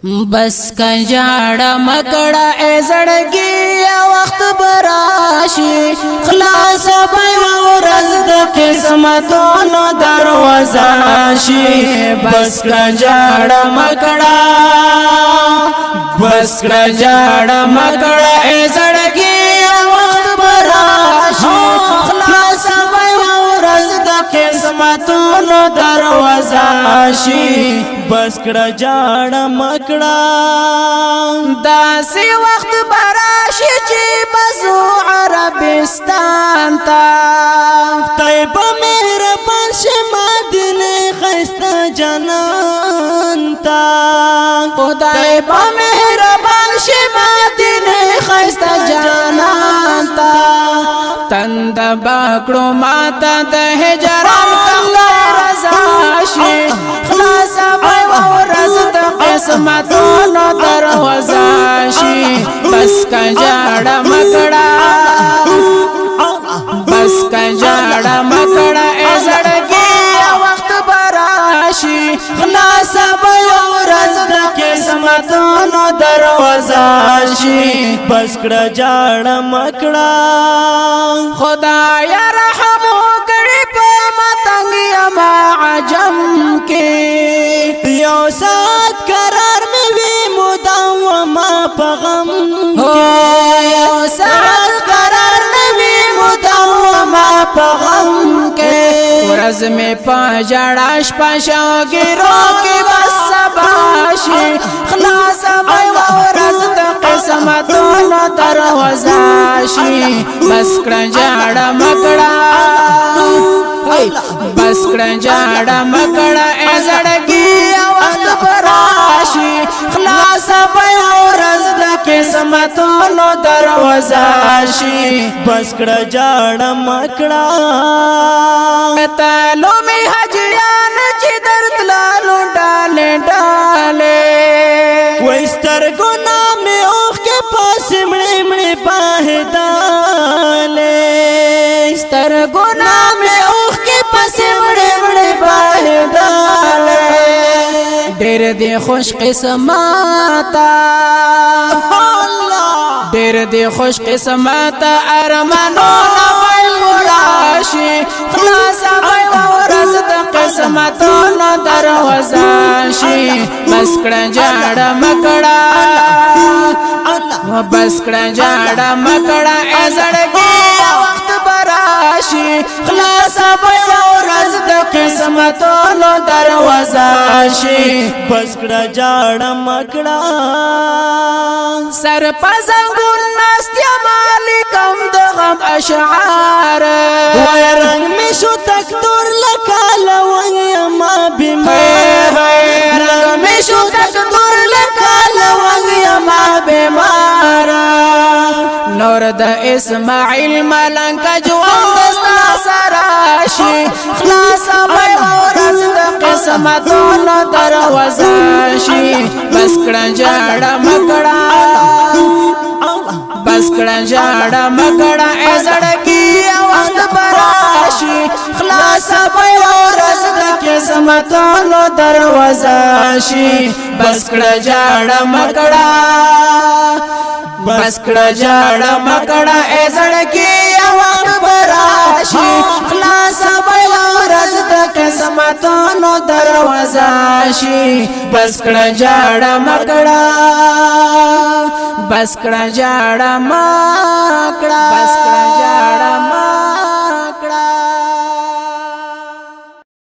بس کنجاړه مکړه ای زړګي وخت براشي خلاص به ورځ د قسمتونو دروازه شي بس کنجاړه مکړه ای زړګي وخت براشي خلاص به ورځ د قسمتونو دروازه شي بس کړه جاړه مکړه داسې وخت براشي چې بزو عربستان ته طیبه مهربان شي مدینه ښایسته جنان ته خدای په مهربان شي مدینه ښایسته جنان ته تند باکړو ماته د هجران کله رضا شي خلاص به ورځ د قسمتونو دروازه شي بس کنجاړه مکړه ای زړګي وخت براشي خلاص به ورځ د قسمتونو دروازه شي بس کړه جاړه مکړه خدای رحم وکړي په متنګ یما عجم کې یو سات قرار مې وي مداومه په غم کې یو سات قرار مې وي مداومه په غم کې ورځ مې په ژړا شپه شوګیرو کې بس سبا شي خلاص به ورځ د قسمتونو دروازه شي بس کړه جاړه مکړه ای زړګي وخت براشي خلاص به ورځ د قسمتونو دروازه شي بس کړه جاړه مکړه تلو می حجیان چې درتلالو ډاله وستر ګنا مې اوخ کې پاس مړې مړې باهداله ستر ګنا مې اوخ کې پاس مړې مړې باهداله ډېر دې خوش قسمتا ډېر دې خوش قسمتا ارمانونه وای مراشي خلاص به ورځ د قسمتونو دروازه شي بس کړه جاړه مکړه ای زړګي وخت براشي خلاص به ورځ د قسمتونو دروازه شي بس کړه جاړه مکړه سر پزنګون ناستیا مالکم د غم اشعار وای رنگ می شو تک دور لکاله وای ما بیمار رنگ می شو تک دور لکاله وای ما بیمار نور د اسماعیل ملنګ جوان دستا سراشي خلاص به ورځ د قسمتونو دروازه شي بس کړه جاړه مکړه ای زړګي وخت براشي خلاص به ورځ د قسمتونو دروازه شي بس کړه جاړه مکړه ای زړګي وخت براشي خلاص به ورځ د قسمتونو دروازه شي بس کړه جاړه مکړه